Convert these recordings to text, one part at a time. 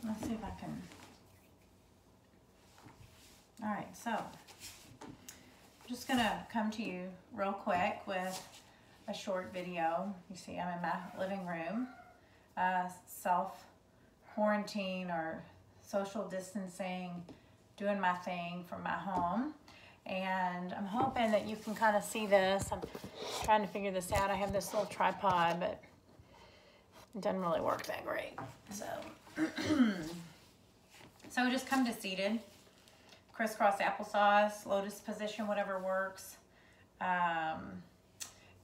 let's see if I can. All right, so I'm just gonna come to you real quick with a short video. You see I'm in my living room, self-quarantine or social distancing, doing my thing from my home. And I'm hoping that you can kind of see this. I'm trying to figure this out. I have this little tripod, but it doesn't really work that great. So, so just come to seated, crisscross applesauce, lotus position, whatever works.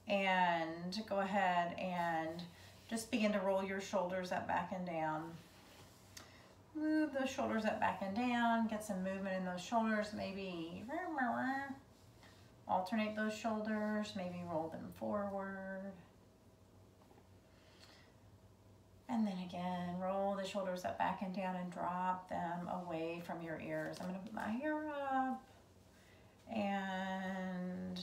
And go ahead and just begin to roll your shoulders up, back, and down. Move those shoulders up, back, and down. Get some movement in those shoulders. Maybe alternate those shoulders. Maybe roll them forward. And then again, roll the shoulders up, back, and down, and drop them away from your ears. I'm going to put my hair up and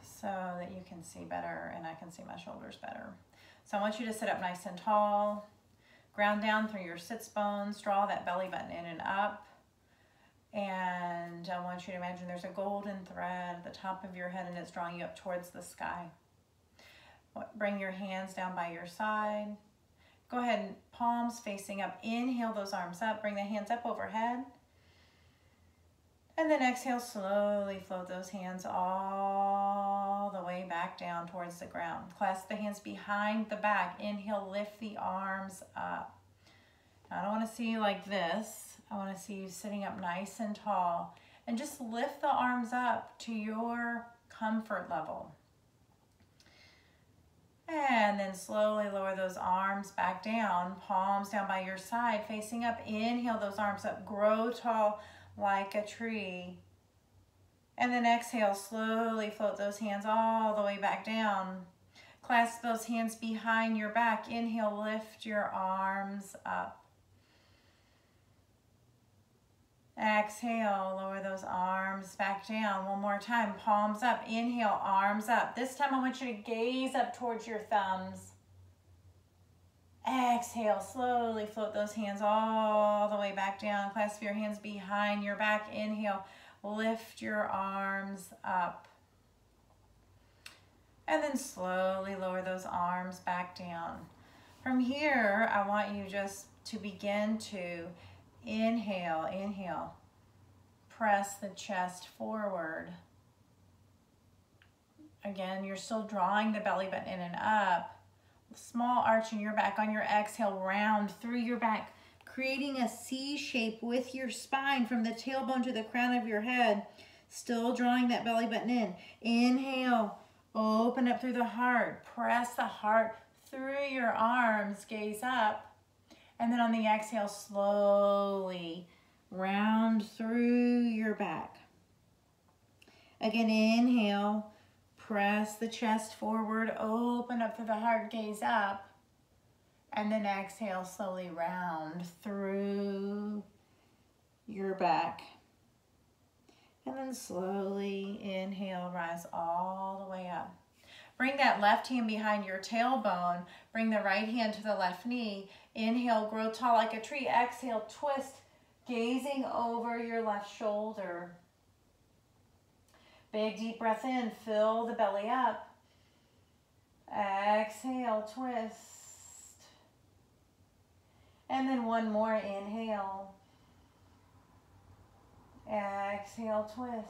so that you can see better and I can see my shoulders better. So I want you to sit up nice and tall, ground down through your sits bones, draw that belly button in and up. And I want you to imagine there's a golden thread at the top of your head and it's drawing you up towards the sky. Bring your hands down by your side. Go ahead and palms facing up. Inhale those arms up. Bring the hands up overhead. And then exhale, slowly float those hands all the way back down towards the ground. Clasp the hands behind the back. Inhale, lift the arms up. Now, I don't want to see you like this. I want to see you sitting up nice and tall. And just lift the arms up to your comfort level. And then slowly lower those arms back down. Palms down by your side, facing up. Inhale those arms up. Grow tall like a tree. And then exhale, slowly float those hands all the way back down. Clasp those hands behind your back. Inhale, lift your arms up. Exhale, lower those arms back down. One more time, palms up. Inhale, arms up. This time I want you to gaze up towards your thumbs. Exhale, slowly float those hands all the way back down. Clasp your hands behind your back. Inhale, lift your arms up. And then slowly lower those arms back down. From here, I want you just to begin to inhale, inhale. Press the chest forward. Again, you're still drawing the belly button in and up. Small arch in your back. On your exhale, round through your back, creating a C shape with your spine from the tailbone to the crown of your head. Still drawing that belly button in. Inhale, open up through the heart. Press the heart through your arms, gaze up. And then on the exhale, slowly round through your back. Again, inhale. Press the chest forward, open up through the heart, gaze up. And then exhale, slowly round through your back. And then slowly inhale, rise all the way up. Bring that left hand behind your tailbone. Bring the right hand to the left knee. Inhale, grow tall like a tree. Exhale, twist, gazing over your left shoulder. Big deep breath in, fill the belly up. Exhale, twist. And then one more, inhale. Exhale, twist.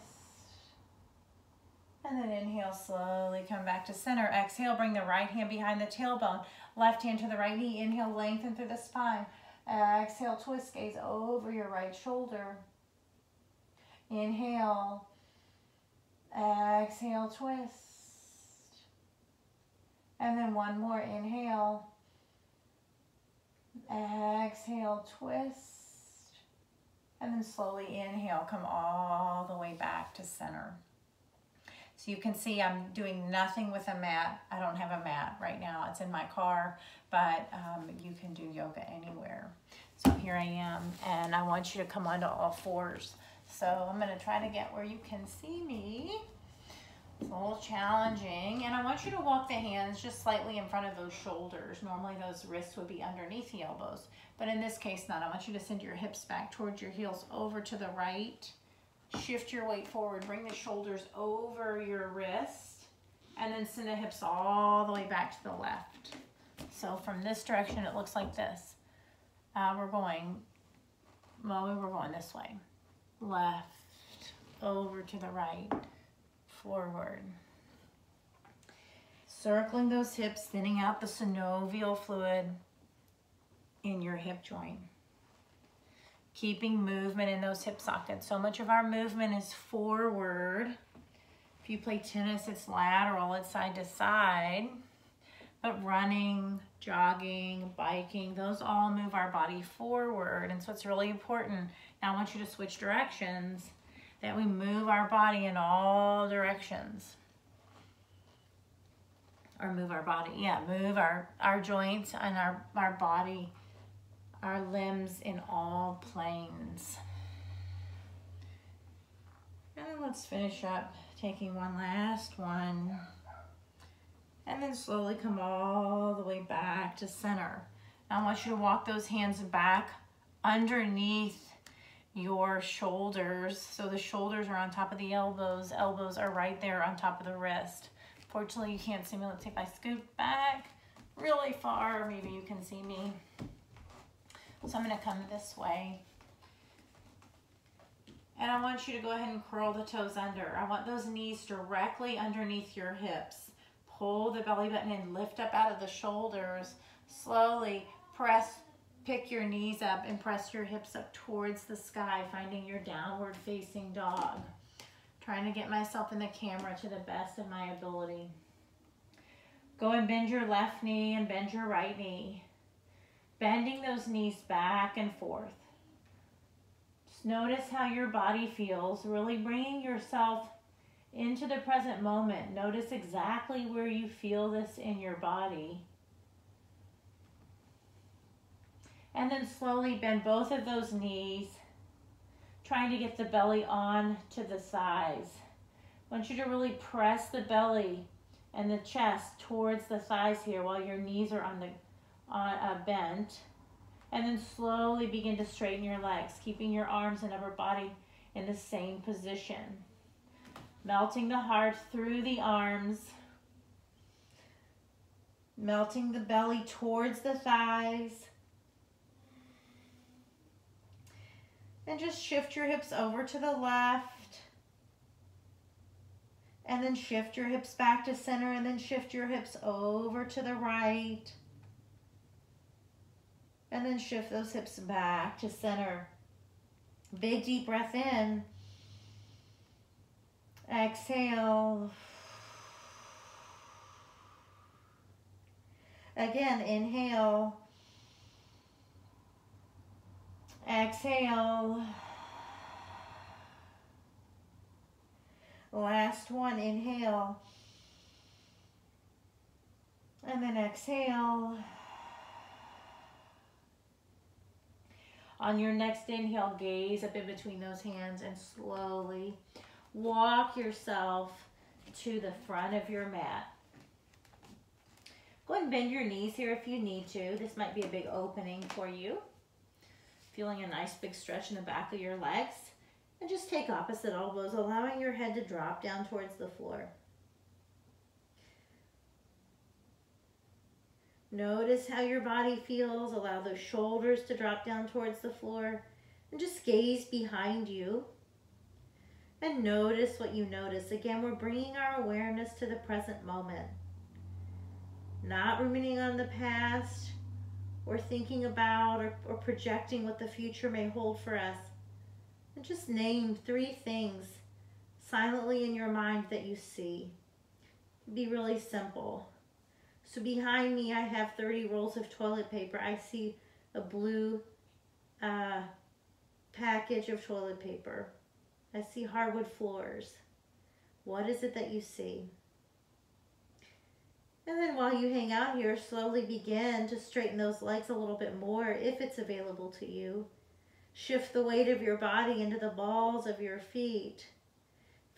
And then inhale, slowly come back to center. Exhale, bring the right hand behind the tailbone. Left hand to the right knee. Inhale, lengthen through the spine. Exhale, twist, gaze over your right shoulder. Inhale. Exhale, twist. And then one more, inhale. Exhale, twist. And then slowly inhale, come all the way back to center. So you can see I'm doing nothing with a mat. I don't have a mat right now. It's in my car, but you can do yoga anywhere. So here I am, and I want you to come onto all fours. So I'm going to try to get where you can see me. It's a little challenging, and I want you to walk the hands just slightly in front of those shoulders. Normally those wrists would be underneath the elbows, but in this case not. I want you to send your hips back towards your heels, over to the right. Shift your weight forward, bring the shoulders over your wrist, and then send the hips all the way back to the left. So from this direction, it looks like this. We're going this way. Left, over to the right, forward. Circling those hips, thinning out the synovial fluid in your hip joint. Keeping movement in those hip sockets. So much of our movement is forward. If you play tennis, it's lateral, it's side to side. But running, jogging, biking, those all move our body forward. And so it's really important. Now I want you to switch directions, that we move our body in all directions. Or move our body, yeah, move our joints and our body, our limbs in all planes. And then let's finish up taking one last one. And then slowly come all the way back to center. Now I want you to walk those hands back underneath your shoulders. So the shoulders are on top of the elbows. Elbows are right there on top of the wrist. Fortunately, you can't see me. Let's see if I scoot back really far. Maybe you can see me. So I'm going to come this way. And I want you to go ahead and curl the toes under. I want those knees directly underneath your hips. Pull the belly button in, lift up out of the shoulders. Slowly pick your knees up and press your hips up towards the sky, finding your downward facing dog. Trying to get myself in the camera to the best of my ability. Go and bend your left knee and bend your right knee. Bending those knees back and forth. Just notice how your body feels, really bringing yourself into the present moment. Notice exactly where you feel this in your body. And then slowly bend both of those knees, trying to get the belly on to the thighs. I want you to really press the belly and the chest towards the thighs here while your knees are bent. And then slowly begin to straighten your legs, keeping your arms and upper body in the same position. Melting the heart through the arms. Melting the belly towards the thighs. And just shift your hips over to the left. And then shift your hips back to center, and then shift your hips over to the right. And then shift those hips back to center. Big deep breath in. Exhale. Again, inhale. Exhale. Last one, inhale. And then exhale. On your next inhale, gaze up in between those hands and slowly walk yourself to the front of your mat. Go ahead and bend your knees here if you need to. This might be a big opening for you. Feeling a nice big stretch in the back of your legs. And just take opposite elbows, allowing your head to drop down towards the floor. Notice how your body feels. Allow those shoulders to drop down towards the floor. And just gaze behind you. And notice what you notice. Again, we're bringing our awareness to the present moment. Not ruminating on the past or thinking about or projecting what the future may hold for us. And just name 3 things silently in your mind that you see. Be really simple. So behind me, I have 30 rolls of toilet paper. I see a blue package of toilet paper. I see hardwood floors. What is it that you see? And then while you hang out here, slowly begin to straighten those legs a little bit more if it's available to you. Shift the weight of your body into the balls of your feet.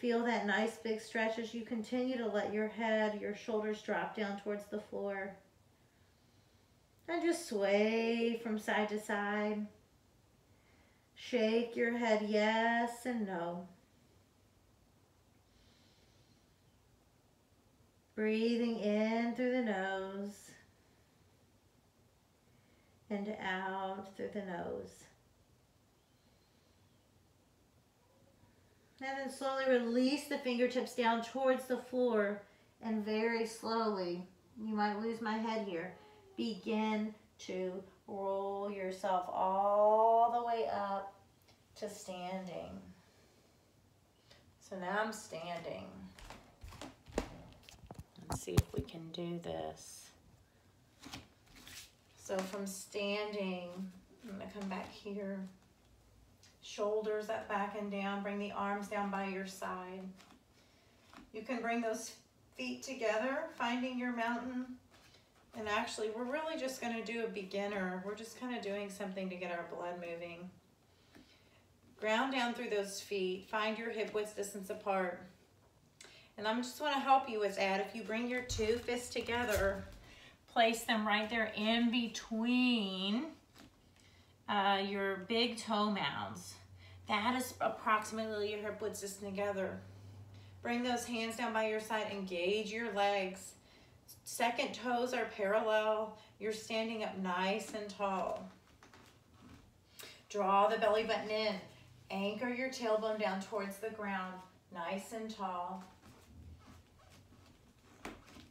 Feel that nice big stretch as you continue to let your head, your shoulders drop down towards the floor. And just sway from side to side. Shake your head yes and no. Breathing in through the nose and out through the nose. And then slowly release the fingertips down towards the floor, and very slowly, you might lose my head here, begin to roll yourself all the way up to standing. So now I'm standing. Let's see if we can do this. So from standing, I'm gonna come back here. Shoulders up, back and down. Bring the arms down by your side. You can bring those feet together, finding your mountain. And actually, we're really just going to do a beginner. We're just kind of doing something to get our blood moving. Ground down through those feet. Find your hip width distance apart. And I just want to help you with that. If you bring your two fists together, place them right there in between your big toe mounds. That is approximately your hip width distance together. Bring those hands down by your side. Engage your legs. Second toes are parallel. You're standing up nice and tall. Draw the belly button in. Anchor your tailbone down towards the ground. Nice and tall.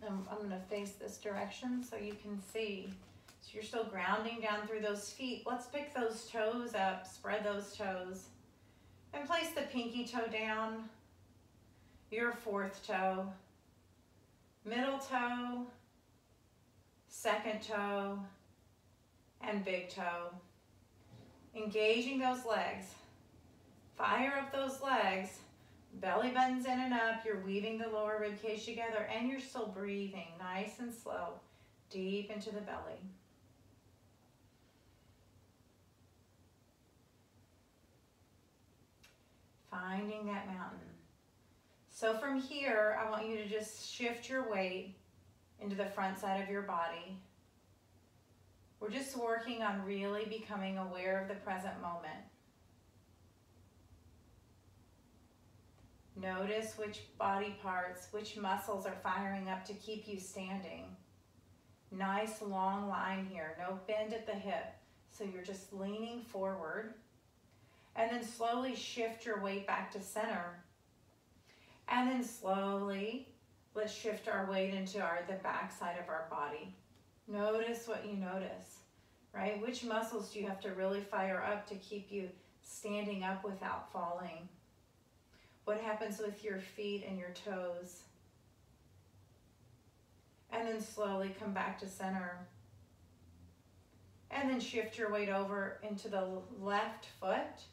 I'm going to face this direction so you can see. So you're still grounding down through those feet. Let's pick those toes up, spread those toes. And place the pinky toe down, your fourth toe, middle toe, second toe, and big toe. Engaging those legs. Fire up those legs. Belly buttons in and up. You're weaving the lower rib cage together, and you're still breathing nice and slow, deep into the belly. Finding that mountain. So from here, I want you to just shift your weight into the front side of your body. We're just working on really becoming aware of the present moment. Notice which body parts, which muscles are firing up to keep you standing. Nice long line here, no bend at the hip. So you're just leaning forward. And then slowly shift your weight back to center. And then slowly, let's shift our weight into the back side of our body. Notice what you notice, right? Which muscles do you have to really fire up to keep you standing up without falling? What happens with your feet and your toes? And then slowly come back to center. And then shift your weight over into the left foot.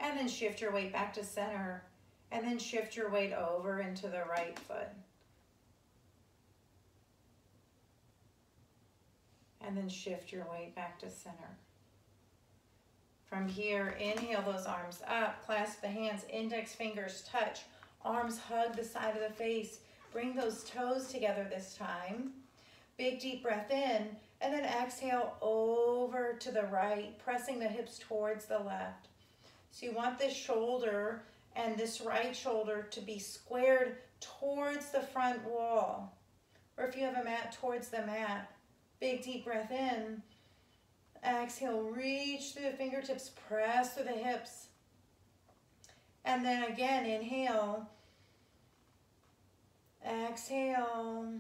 And then shift your weight back to center. And then shift your weight over into the right foot. And then shift your weight back to center. From here, inhale those arms up. Clasp the hands, index fingers touch. Arms hug the side of the face. Bring those toes together this time. Big deep breath in. And then exhale over to the right, pressing the hips towards the left. So you want this shoulder and this right shoulder to be squared towards the front wall. Or if you have a mat, towards the mat. Big deep breath in. Exhale, reach through the fingertips, press through the hips. And then again, inhale. Exhale.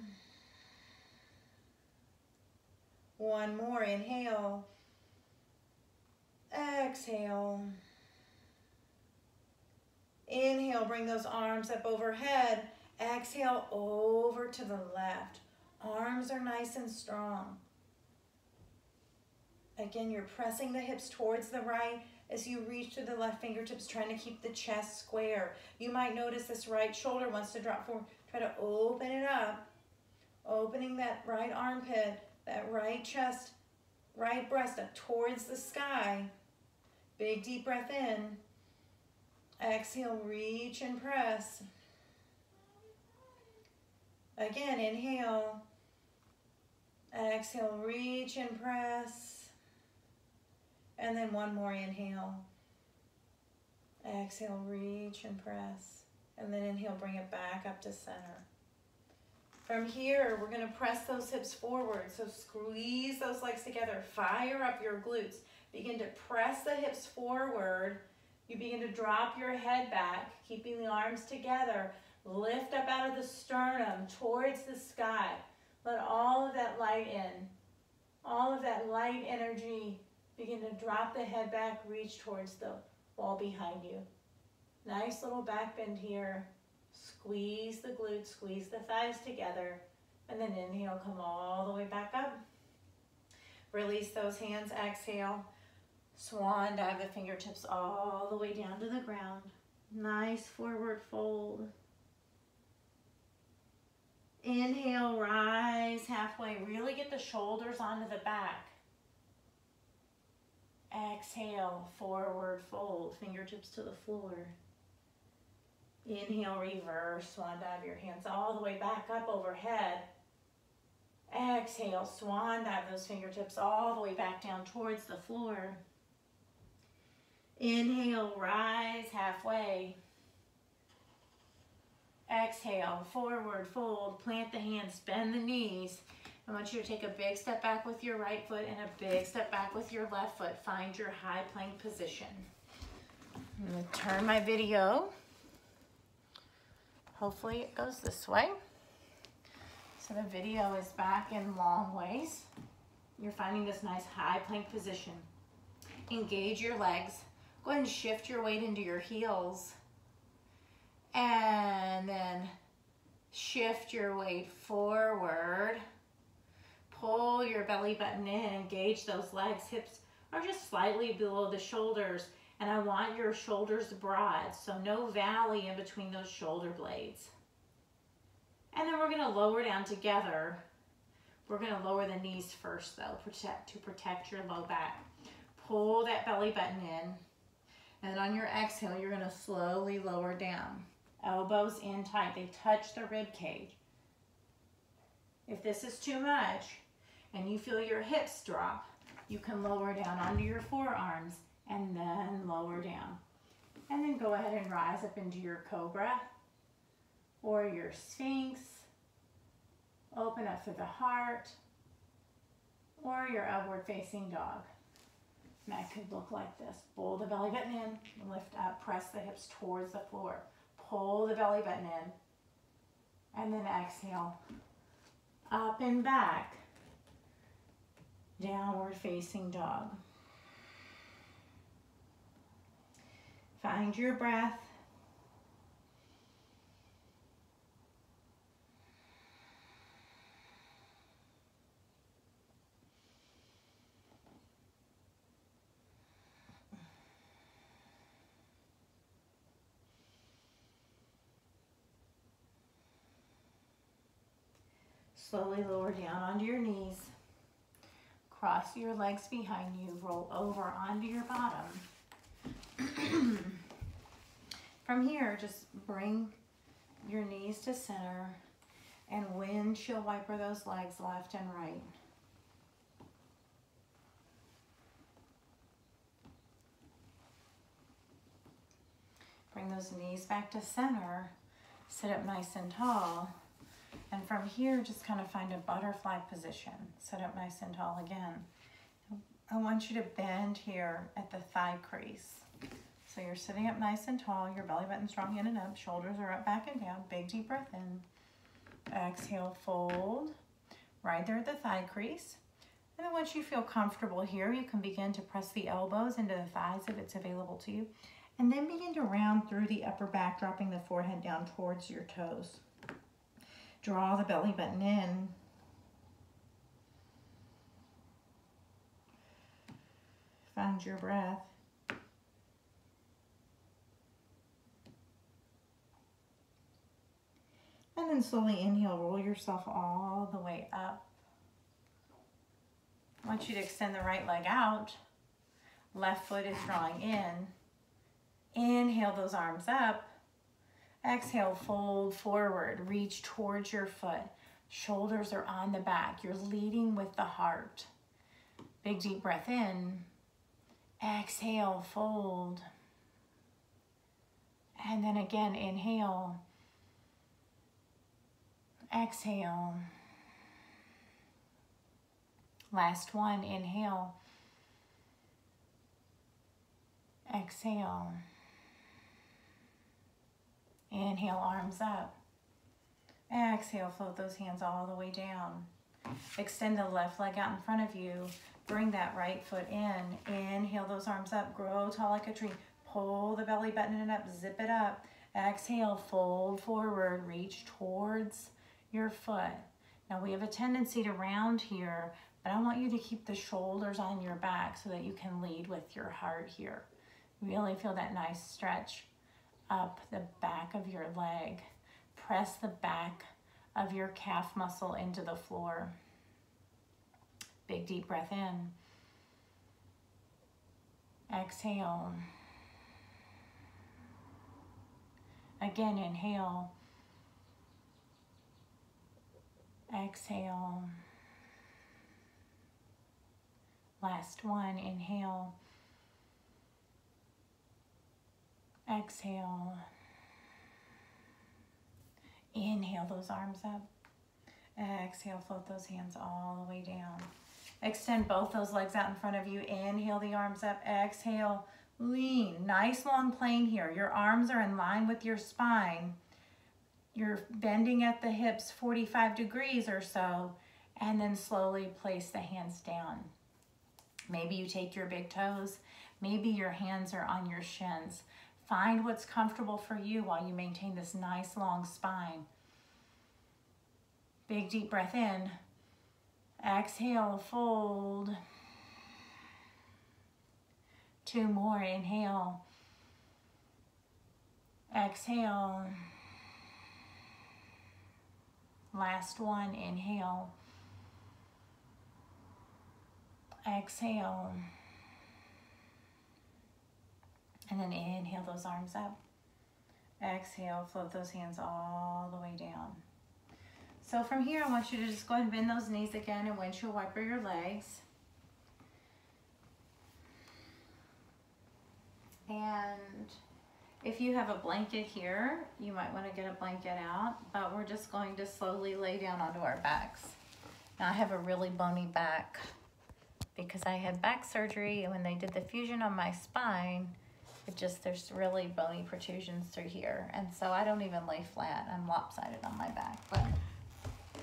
One more, inhale. Exhale. Inhale, bring those arms up overhead. Exhale, over to the left. Arms are nice and strong. Again, you're pressing the hips towards the right as you reach to the left fingertips, trying to keep the chest square. You might notice this right shoulder wants to drop forward. Try to open it up. Opening that right armpit, that right chest Right breast up towards the sky. Big deep breath in. Exhale, reach and press. Again, inhale. Exhale, reach and press. And then one more inhale. Exhale, reach and press. And then inhale, bring it back up to center. From here, we're gonna press those hips forward. So squeeze those legs together. Fire up your glutes. Begin to press the hips forward. You begin to drop your head back, keeping the arms together. Lift up out of the sternum towards the sky. Let all of that light in. All of that light energy. Begin to drop the head back, reach towards the wall behind you. Nice little back bend here. Squeeze the glutes, squeeze the thighs together, and then inhale, come all the way back up. Release those hands, exhale. Swan dive the fingertips all the way down to the ground. Nice forward fold. Inhale, rise halfway. Really get the shoulders onto the back. Exhale, forward fold, fingertips to the floor. Inhale, reverse, swan dive your hands all the way back up overhead. Exhale, swan dive those fingertips all the way back down towards the floor. Inhale, rise halfway. Exhale, forward fold, plant the hands, bend the knees. I want you to take a big step back with your right foot and a big step back with your left foot. Find your high plank position. I'm going to turn my video. Hopefully it goes this way. So the video is back in long ways. You're finding this nice high plank position. Engage your legs. Go ahead and shift your weight into your heels. And then shift your weight forward. Pull your belly button in, engage those legs. Hips are just slightly below the shoulders. And I want your shoulders broad, so no valley in between those shoulder blades. And then we're gonna lower down together. We're gonna lower the knees first though, to protect your low back. Pull that belly button in. And then on your exhale, you're gonna slowly lower down. Elbows in tight, they touch the rib cage. If this is too much and you feel your hips drop, you can lower down onto your forearms and then lower down. And then go ahead and rise up into your cobra or your sphinx. Open up through the heart or your upward facing dog. And that could look like this. Pull the belly button in, lift up, press the hips towards the floor. Pull the belly button in, and then exhale. Up and back, downward facing dog. Find your breath. Slowly lower down onto your knees. Cross your legs behind you. Roll over onto your bottom. From here, just bring your knees to center and windshield wiper those legs left and right. Bring those knees back to center. Sit up nice and tall. And from here, just kind of find a butterfly position. Sit up nice and tall again. I want you to bend here at the thigh crease. So you're sitting up nice and tall, your belly button strong in and up, shoulders are up, back and down, big deep breath in. Exhale, fold, right there at the thigh crease. And then once you feel comfortable here, you can begin to press the elbows into the thighs if it's available to you. And then begin to round through the upper back, dropping the forehead down towards your toes. Draw the belly button in. Find your breath. And then slowly inhale, roll yourself all the way up. I want you to extend the right leg out. Left foot is drawing in. Inhale those arms up. Exhale, fold forward. Reach towards your foot. Shoulders are on the back. You're leading with the heart. Big deep breath in. Exhale, fold. And then again, inhale. Exhale. Last one, inhale. Exhale. Inhale, arms up. Exhale, float those hands all the way down. Extend the left leg out in front of you. Bring that right foot in. Inhale those arms up. Grow tall like a tree. Pull the belly button up. Zip it up. Exhale, fold forward. Reach towards your foot. Now we have a tendency to round here, but I want you to keep the shoulders on your back so that you can lead with your heart here. Really feel that nice stretch up the back of your leg. Press the back of your calf muscle into the floor. Big deep breath in. Exhale. Again, inhale. Exhale. Last one, inhale. Exhale. Inhale those arms up. Exhale, float those hands all the way down. Extend both those legs out in front of you. Inhale the arms up. Exhale, lean. Nice long plane here. Your arms are in line with your spine. You're bending at the hips 45 degrees or so, and then slowly place the hands down. Maybe you take your big toes. Maybe your hands are on your shins. Find what's comfortable for you while you maintain this nice long spine. Big deep breath in. Exhale, fold. Two more, inhale. Exhale. Last one, inhale. Exhale. And then inhale those arms up. Exhale, float those hands all the way down. So from here, I want you to just go ahead and bend those knees again and windshield wiper your legs. And if you have a blanket here, you might want to get a blanket out, but we're just going to slowly lay down onto our backs. Now I have a really bony back because I had back surgery, and when they did the fusion on my spine, there's really bony protrusions through here. And so I don't even lay flat. I'm lopsided on my back. But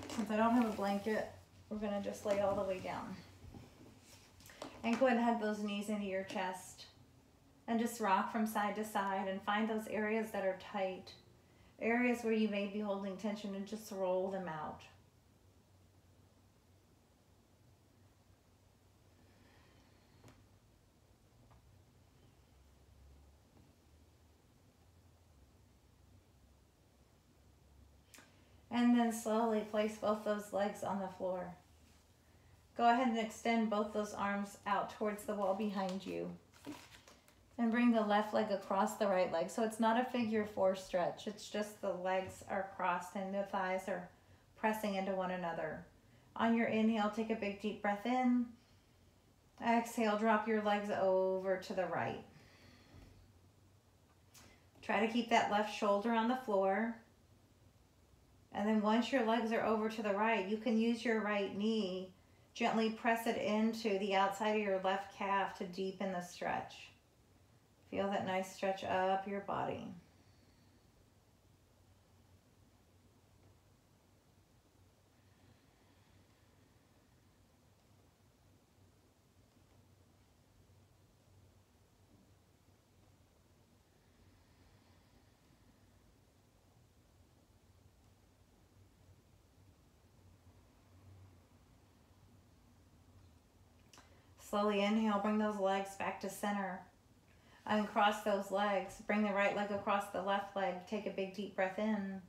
since I don't have a blanket, we're gonna just lay all the way down. And go ahead and hug those knees into your chest. And just rock from side to side and find those areas that are tight. Areas where you may be holding tension, and just roll them out. And then slowly place both those legs on the floor. Go ahead and extend both those arms out towards the wall behind you. And bring the left leg across the right leg. So it's not a figure four stretch. It's just the legs are crossed and the thighs are pressing into one another. On your inhale, take a big deep breath in. Exhale, drop your legs over to the right. Try to keep that left shoulder on the floor. And then once your legs are over to the right, you can use your right knee, gently press it into the outside of your left calf to deepen the stretch. Feel that nice stretch up your body. Slowly inhale, bring those legs back to center. Uncross those legs. Bring the right leg across the left leg. Take a big deep breath in.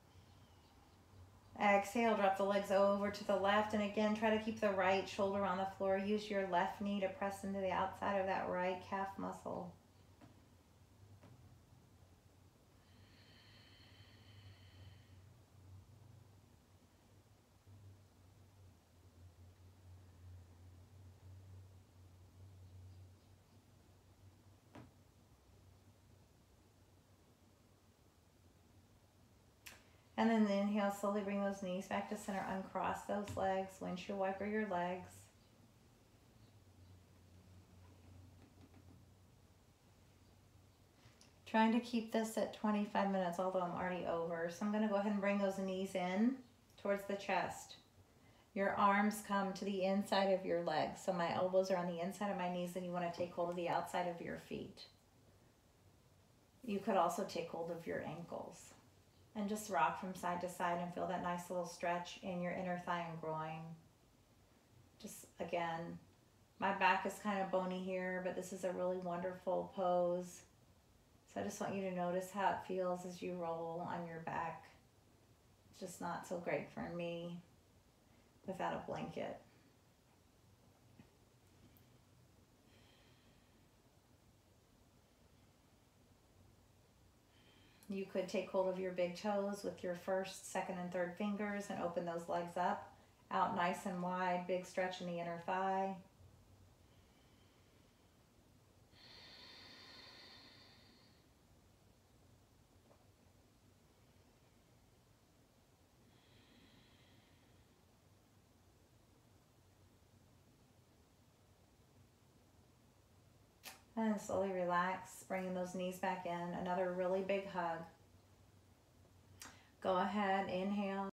Exhale, drop the legs over to the left. And again, try to keep the right shoulder on the floor. Use your left knee to press into the outside of that right calf muscle. And then inhale, slowly bring those knees back to center. Uncross those legs. Windshield wiper your legs. Trying to keep this at 25 minutes, although I'm already over. So I'm going to go ahead and bring those knees in towards the chest. Your arms come to the inside of your legs. So my elbows are on the inside of my knees, and you want to take hold of the outside of your feet. You could also take hold of your ankles. And just rock from side to side and feel that nice little stretch in your inner thigh and groin. Just again, my back is kind of bony here, but this is a really wonderful pose. So I just want you to notice how it feels as you roll on your back. It's just not so great for me without a blanket. You could take hold of your big toes with your first, second, and third fingers and open those legs up, out nice and wide, big stretch in the inner thigh. And slowly relax, bringing those knees back in. Another really big hug. Go ahead, inhale.